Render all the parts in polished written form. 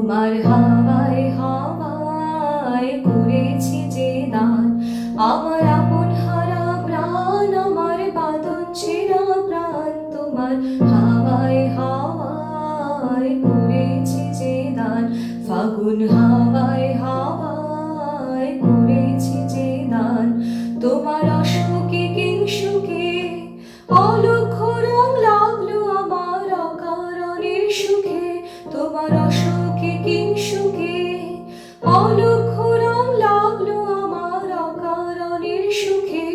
তোমার হাওয়ায় হাওয়ায় করেছি যে দান, আমার আপন হারা প্রাণ, আমার বাঁধন ছেঁড়া প্রাণ, তোমার হাওয়ায় হাওয়ায় করেছি যে দান, ফাগুন হাওয়ায় হাওয়ায় করেছি যে দান। তোমার অসুখে কিংসুকে অলক্ষ রং লাগলো আমার অকারণের সুখে, তোমার অসুখে কিংসুকে অলক্ষ রং লাগলো আমার অকারণের সুখে,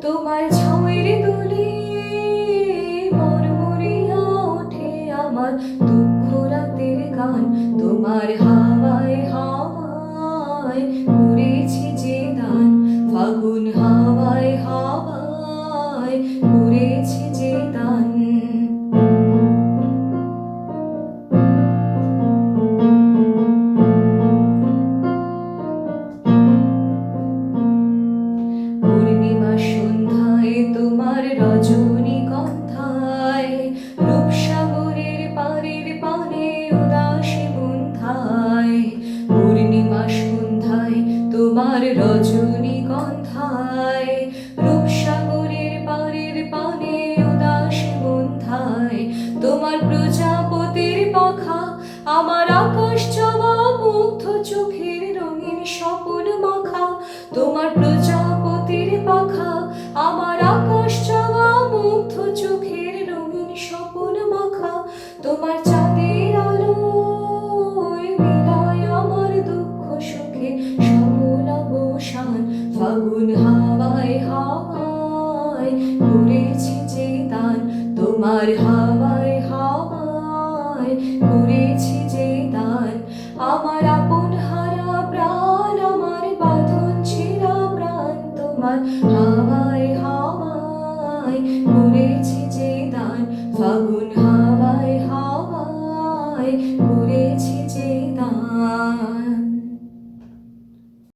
তোমার ঝাউয়ের দোলে মরমরিয়া ওঠে আমার দুঃখ রাতের গান, তোমার হাওয়ায় হাওয়ায় করেছি যে দান, ফাগুন হাওয়ায় হাওয়ায় করেছি যে দান। পূর্ণিমা সন্ধ্যায় তোমার রজনীগন্ধায়, রূপসাগরের পারের পানে উদাসী বন্ধায়, পূর্ণিমা সন্ধ্যায় তোমার রজনীগন্ধায়, রূপসাগরের পারের পানে উদাসী বন্ধায়, তোমার প্রজাপতির পাখা আমার আকাশ চাওয়া মুগ্ধ চোখের রঙিন স্বপন মাখা, তোমার প্রজাপতির পাখা আমার আকাশ চাওয়া মুগ্ধ চোখের রঙিন স্বপন মাখা, তোমার চাঁদের আলোয় মিলায় আমার দুঃখ সুখে সকল অবসান, ফাগুন হাওয়ায় হাওয়ায় করেছি যে দান, তোমার হাওয়ায় হাওয়ায় করেছি যে দান, আমার আপন হারা প্রাণ, আমার বাঁধন ছেঁড়া প্রাণ, তোমার হাওয়ায় হাওয়ায় করেছি যে দান, ফাগুন